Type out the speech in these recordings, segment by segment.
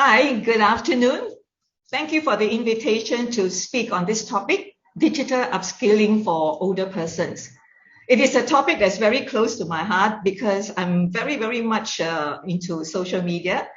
Hi, good afternoon. Thank you for the invitation to speak on this topic, digital upskilling for older persons. It is a topic that's very close to my heart because I'm very much into social media.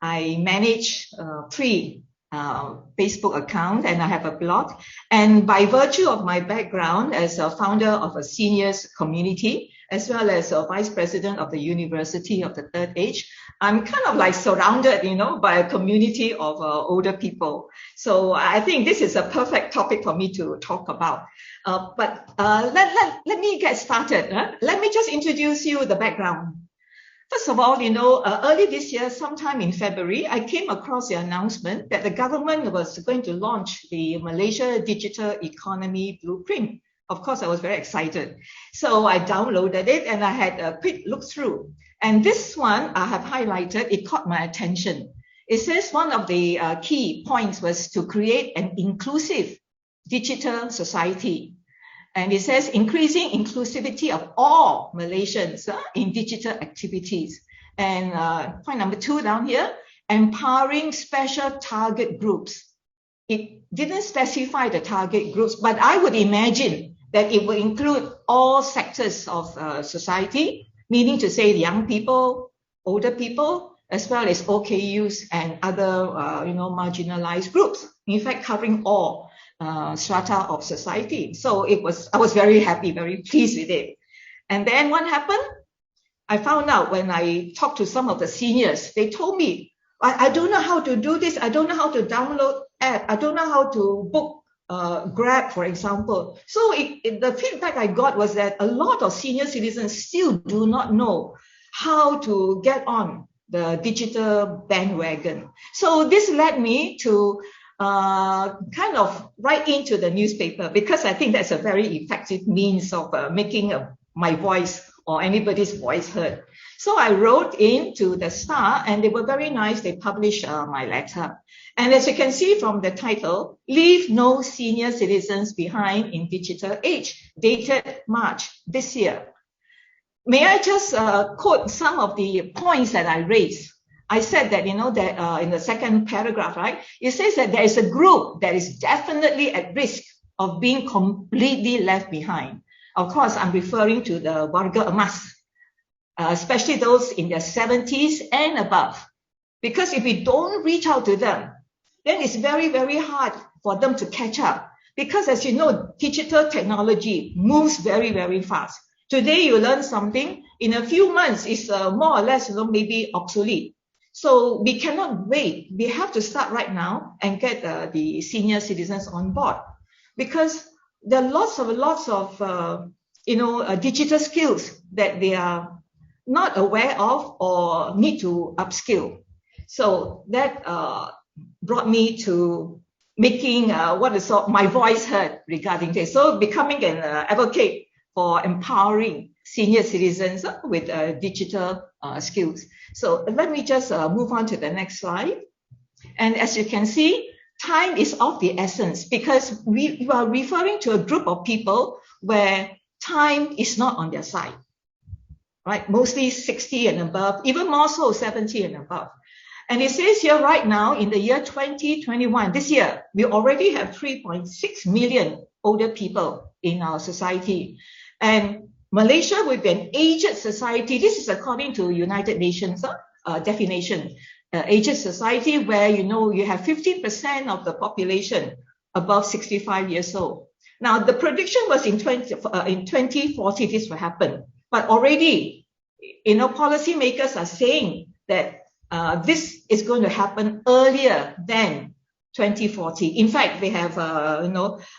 I manage three Facebook accounts and I have a blog. And by virtue of my background as a founder of a seniors community, as well as a vice president of the University of the Third Age, I'm kind of like surrounded, by a community of older people. So I think this is a perfect topic for me to talk about. But let me get started. Let me just introduce you the background. First of all, early this year, sometime in February, I came across the announcement that the government was going to launch the Malaysia Digital Economy Blueprint. Of course, I was very excited. So I downloaded it and I had a quick look through. And this one I have highlighted, it caught my attention. It says one of the key points was to create an inclusive digital society. And it says increasing inclusivity of all Malaysians in digital activities. And point number 2 down here, empowering special target groups. It didn't specify the target groups, but I would imagine that it will include all sectors of society, meaning to say young people, older people, as well as OKUs and other, marginalized groups. In fact, covering all strata of society. So I was very happy, very pleased with it. And then what happened? I found out when I talked to some of the seniors, they told me, I don't know how to do this. I don't know how to download app. I don't know how to book Grab, for example. So the feedback I got was that a lot of senior citizens still do not know how to get on the digital bandwagon. So this led me to kind of write into the newspaper because I think that's a very effective means of making my voice or anybody's voice heard. So I wrote into the Star and they were very nice. They published my letter. And as you can see from the title, Leave No Senior Citizens Behind in Digital Age, dated March this year. May I just quote some of the points that I raised? I said that, that in the second paragraph, right? It says that there is a group that is definitely at risk of being completely left behind. Of course, I'm referring to the Warga Emas, especially those in their 70s and above. Because if we don't reach out to them, then it's very hard for them to catch up. Because as you know, digital technology moves very fast. Today you learn something, in a few months it's more or less maybe obsolete. So we cannot wait. We have to start right now and get the senior citizens on board. Because there are lots of digital skills that they are not aware of or need to upskill. So that brought me to making my voice heard regarding this. So becoming an advocate for empowering senior citizens with digital skills. So let me just move on to the next slide. And as you can see, time is of the essence because we are referring to a group of people where time is not on their side, right? Mostly 60 and above, even more so 70 and above. And it says here right now in the year 2021, this year, we already have 3.6 million older people in our society. And Malaysia with an aged society, this is according to United Nations definition, aged society where, you have 15% of the population above 65 years old. Now, the prediction was in 2040 this will happen. But already, policymakers are saying that this is going to happen earlier than 2040. In fact, they have,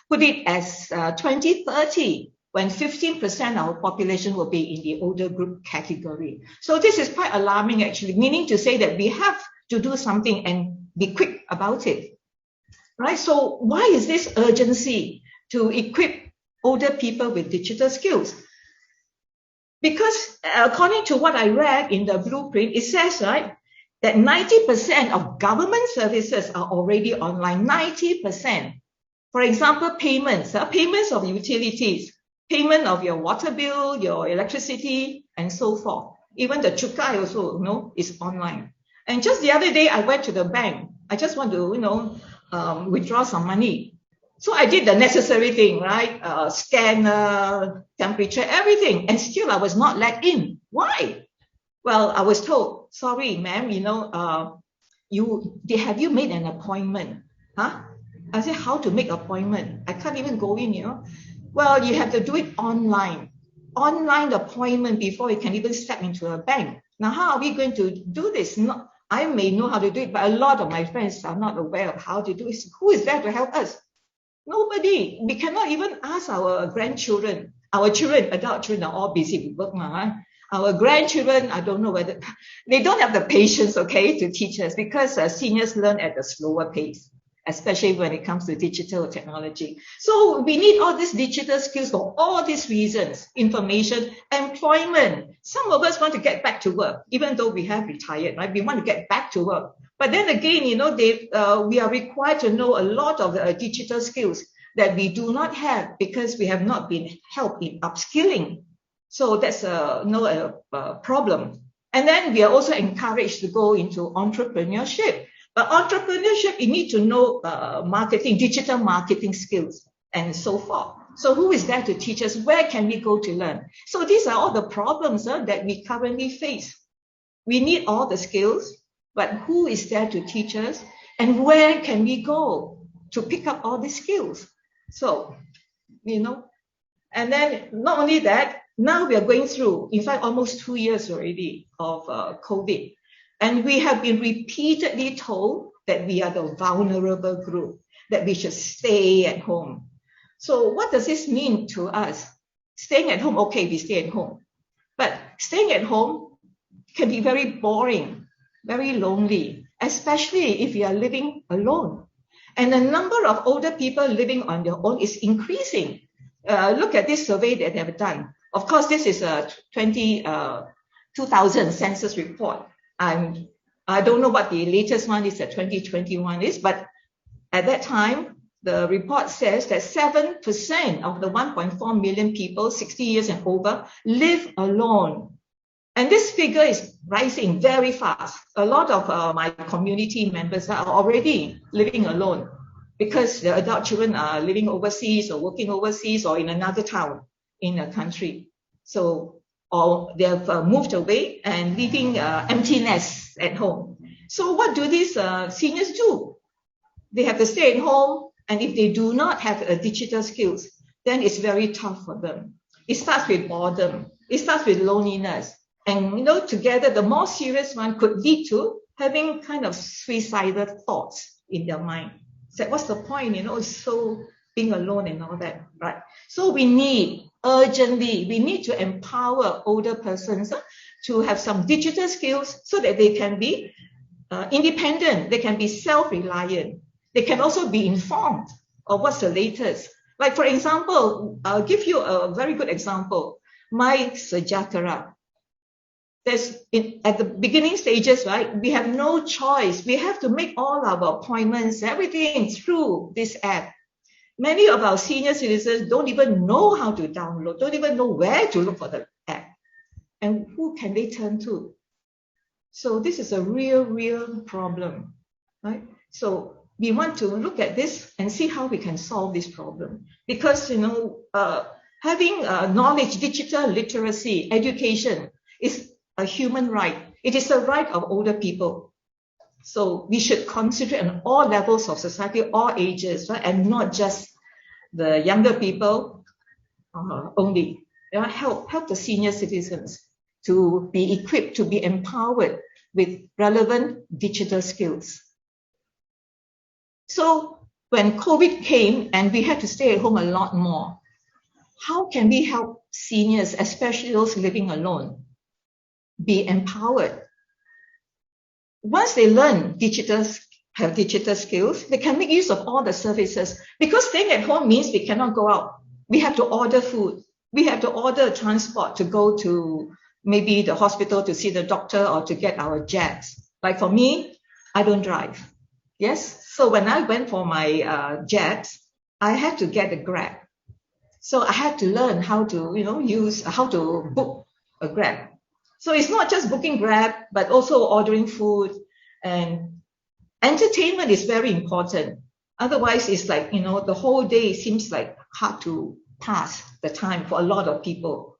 put it as 2030, when 15% of our population will be in the older group category. So this is quite alarming, actually, meaning to say that we have to do something and be quick about it, right? So why is this urgency to equip older people with digital skills? Because according to what I read in the blueprint, it says, right, that 90% of government services are already online, 90%. For example, payments of utilities, payment of your water bill, your electricity, and so forth. Even the cukai also, is online. And just the other day, I went to the bank. I just want to, withdraw some money. So I did the necessary thing, right? Scanner, temperature, everything. And still I was not let in. Why? Well, I was told, sorry, ma'am, have you made an appointment? Huh? I said, how to make appointment? I can't even go in. Well, you have to do it online. Online appointment before you can even step into a bank. Now, how are we going to do this? I may know how to do it, but a lot of my friends are not aware of how to do it. Who is there to help us? Nobody. We cannot even ask our grandchildren. Our children, adult children are all busy with work now. Our grandchildren, I don't know whether they don't have the patience, to teach us, because seniors learn at a slower pace, especially when it comes to digital technology. So we need all these digital skills for all these reasons: information, employment. Some of us want to get back to work, even though we have retired, right? We want to get back to work. But then again, we are required to know a lot of the digital skills that we do not have because we have not been helped in upskilling. So that's a problem. And then we are also encouraged to go into entrepreneurship. But entrepreneurship, you need to know marketing, digital marketing skills, and so forth. So who is there to teach us? Where can we go to learn? So these are all the problems that we currently face. We need all the skills, but who is there to teach us? And where can we go to pick up all these skills? So, and then not only that, now we are going through, in fact, almost 2 years already of COVID. And we have been repeatedly told that we are the vulnerable group, that we should stay at home. So what does this mean to us? Staying at home, okay, we stay at home. But staying at home can be very boring, very lonely, especially if you are living alone. And the number of older people living on their own is increasing. Look at this survey that they have done. Of course, this is a 2000 census report. And I don't know what the latest one is at 2021 is, but at that time, the report says that 7% of the 1.4 million people, 60 years and over, live alone. And this figure is rising very fast. A lot of my community members are already living alone because their adult children are living overseas or working overseas or in another town in a country. So, or they have moved away and leaving empty nests at home. So what do these seniors do? They have to stay at home, and if they do not have digital skills, then it's very tough for them. It starts with boredom. It starts with loneliness. And, together, the more serious one could lead to having kind of suicidal thoughts in their mind. So what's the point? So being alone and all that, right? So we need to empower older persons to have some digital skills so that they can be independent, they can be self-reliant, they can also be informed of what's the latest. Like, for example, I'll give you a very good example. My Sejahtera. At the beginning stages, right, we have no choice. We have to make all our appointments, everything through this app. Many of our senior citizens don't even know how to download, don't even know where to look for the app. And who can they turn to? So this is a real problem, right? So we want to look at this and see how we can solve this problem. Because, having knowledge, digital literacy, education is a human right. It is a right of older people. So we should concentrate on all levels of society, all ages, right? And not just the younger people only. Help the senior citizens to be equipped, to be empowered with relevant digital skills. So when COVID came and we had to stay at home a lot more, how can we help seniors, especially those living alone, be empowered? Once they learn have digital skills, they can make use of all the services. Because staying at home means we cannot go out. We have to order food. We have to order transport to go to maybe the hospital to see the doctor or to get our jabs. Like for me, I don't drive. Yes. So when I went for my jabs, I had to get a Grab. So I had to learn how to, how to book a Grab. So it's not just booking Grab, but also ordering food, And entertainment is very important. Otherwise, it's like, the whole day seems like hard to pass the time for a lot of people.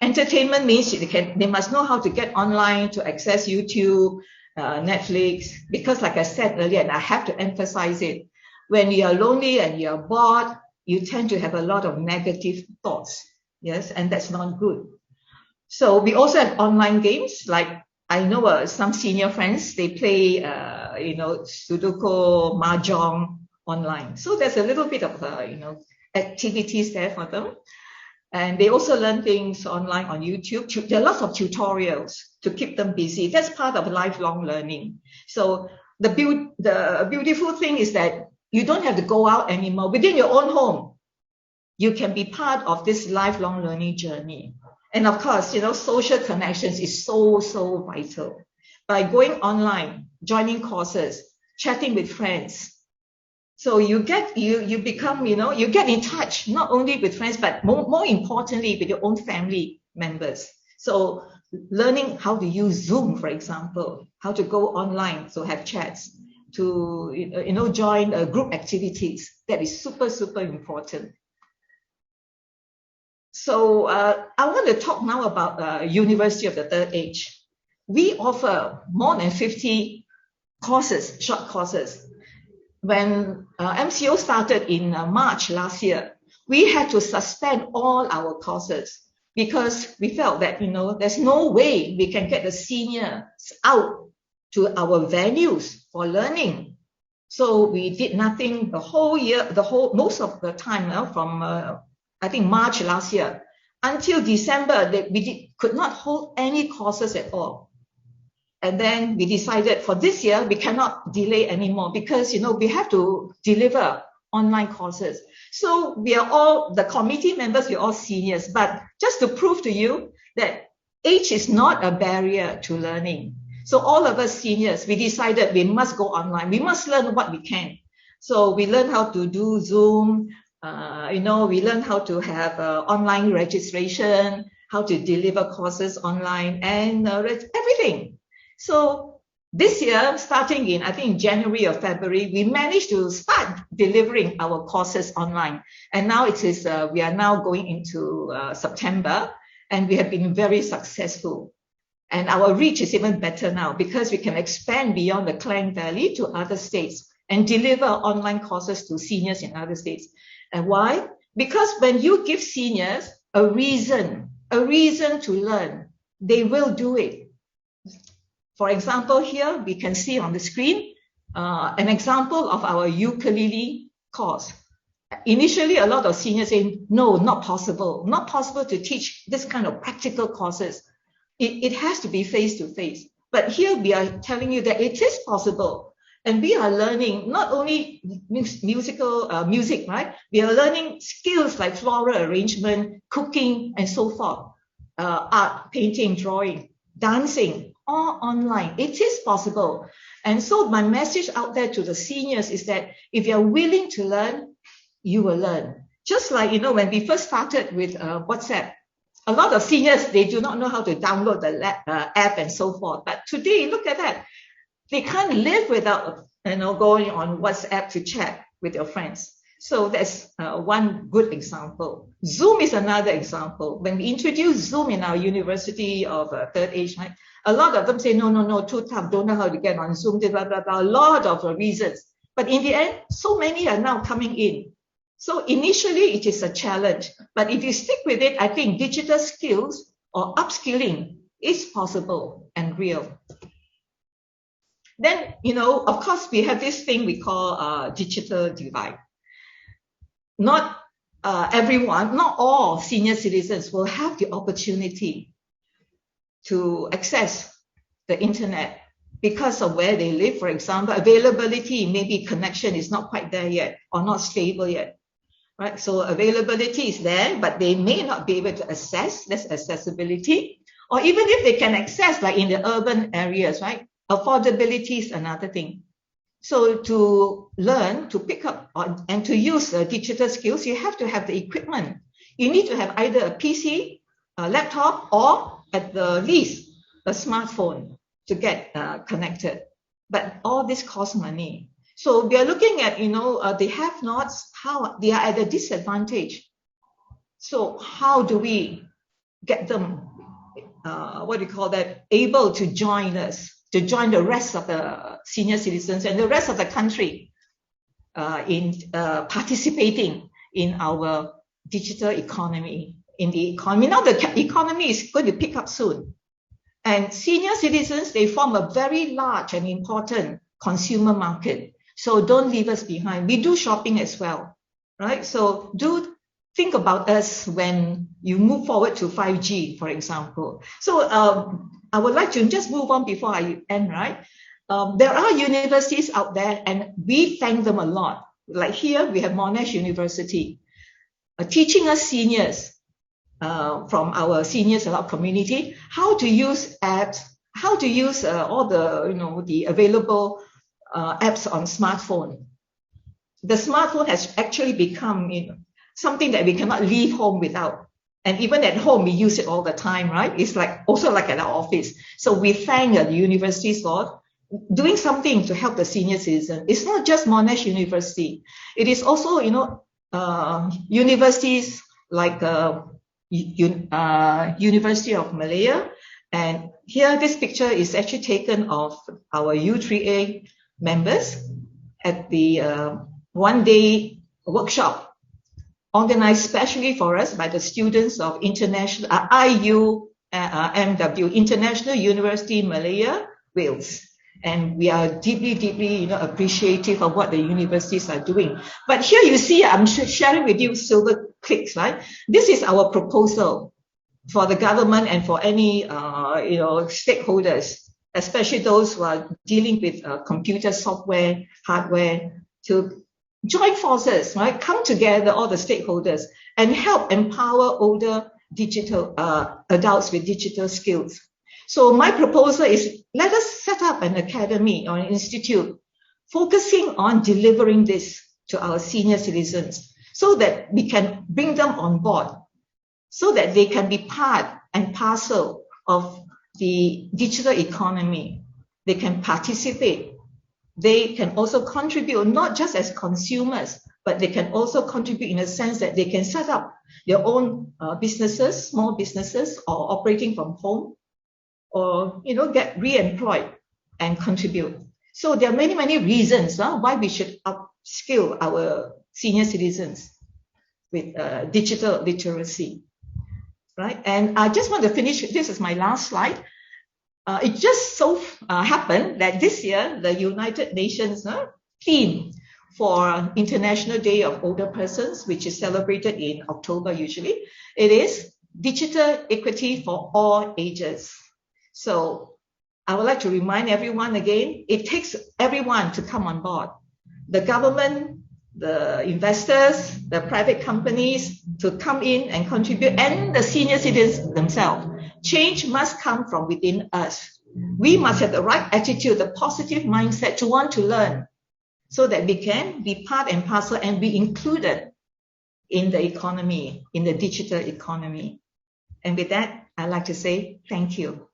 Entertainment means they must know how to get online to access YouTube, Netflix, because like I said earlier, and I have to emphasize it, when you are lonely and you're bored, you tend to have a lot of negative thoughts. Yes, and that's not good. So we also have online games, like I know some senior friends, they play, Sudoku, Mahjong online. So there's a little bit of, activities there for them. And they also learn things online on YouTube. There are lots of tutorials to keep them busy. That's part of lifelong learning. So the beautiful thing is that you don't have to go out anymore. Within your own home, you can be part of this lifelong learning journey. And of course, social connections is so, so vital. By going online, joining courses, chatting with friends. So you become, you get in touch, not only with friends, but more importantly, with your own family members. So learning how to use Zoom, for example, how to go online, so have chats, to, join group activities. That is super, super important. So I want to talk now about University of the Third Age. We offer more than 50 courses, short courses. When MCO started in March last year, we had to suspend all our courses because we felt that, there's no way we can get the seniors out to our venues for learning. So we did nothing the whole year, most of the time from I think March last year until December, we could not hold any courses at all. And then we decided for this year, we cannot delay anymore because, we have to deliver online courses. So we are all, the committee members, we're all seniors, but just to prove to you that age is not a barrier to learning. So all of us seniors, we decided we must go online. We must learn what we can. So we learned how to do Zoom, we learned how to have online registration, how to deliver courses online, and everything. So this year, starting in, I think, January or February, we managed to start delivering our courses online. And now we are now going into September, and we have been very successful. And our reach is even better now because we can expand beyond the Klang Valley to other states and deliver online courses to seniors in other states. And why? Because when you give seniors a reason to learn, they will do it. For example, here we can see on the screen an example of our ukulele course. Initially, a lot of seniors say, no, not possible to teach this kind of practical courses. It has to be face-to-face. But here we are telling you that it is possible. And we are learning not only music, right? We are learning skills like floral arrangement, cooking, and so forth. Art, painting, drawing, dancing, all online. It is possible. And so my message out there to the seniors is that if you're willing to learn, you will learn. Just like, when we first started with WhatsApp, a lot of seniors, they do not know how to download the app and so forth. But today, look at that. They can't live without, going on WhatsApp to chat with your friends. So that's one good example. Zoom is another example. When we introduced Zoom in our University of Third Age, right, a lot of them say, no, too tough, don't know how to get on Zoom, blah, blah, blah, a lot of reasons. But in the end, so many are now coming in. So initially, it is a challenge. But if you stick with it, I think digital skills or upskilling is possible and real. Then, of course, we have this thing we call digital divide. Not everyone, not all senior citizens will have the opportunity to access the internet because of where they live. For example, availability, maybe connection is not quite there yet or not stable yet. Right? So availability is there, but they may not be able to access. That's accessibility. Or even if they can access, like in the urban areas, right? Affordability is another thing. So to learn, to pick up and to use digital skills, you have to have the equipment. You need to have either a PC, a laptop, or at the least, a smartphone to get connected. but all this costs money. So we are looking at, the have-nots, how they are at a disadvantage. So how do we get them, able to join us, to join the rest of the senior citizens and the rest of the country in participating in our digital economy, in the economy. Now the economy is going to pick up soon. And senior citizens, they form a very large and important consumer market. So don't leave us behind. We do shopping as well, right? So do think about us when you move forward to 5G, for example. So I would like to just move on before I end, right? There are universities out there, and we thank them a lot. Like here, we have Monash University, teaching us seniors from our Seniors Allowed community how to use apps, how to use all the, the available apps on smartphone. The smartphone has actually become, something that we cannot leave home without. And even at home, we use it all the time, right? It's also like at our office. So we thank the universities for doing something to help the senior citizen. It's not just Monash University. It is also, universities like University of Malaya. And here, this picture is actually taken of our U3A members at the one-day workshop organized specially for us by the students of International IUMW, International University Malaya, Wales. And we are deeply, deeply, appreciative of what the universities are doing. But here you see, I'm sharing with you silver clicks, right? This is our proposal for the government and for any, stakeholders, especially those who are dealing with computer software, hardware, to join forces, right? Come together, all the stakeholders, and help empower older digital adults with digital skills. So my proposal is, let us set up an academy or an institute focusing on delivering this to our senior citizens so that we can bring them on board, so that they can be part and parcel of the digital economy. They can participate. They can also contribute, not just as consumers, but they can also contribute in a sense that they can set up their own businesses, small businesses, or operating from home, or get re-employed and contribute. So there are many, many reasons why we should upskill our senior citizens with digital literacy, right? And I just want to finish, this is my last slide. It just so happened that this year, the United Nations theme for International Day of Older Persons, which is celebrated in October usually, it is digital equity for all ages. So I would like to remind everyone again, it takes everyone to come on board. The government, the investors, the private companies to come in and contribute, and the senior citizens themselves. Change must come from within us. We must have the right attitude, the positive mindset to want to learn so that we can be part and parcel and be included in the economy, in the digital economy. And with that, I'd like to say thank you.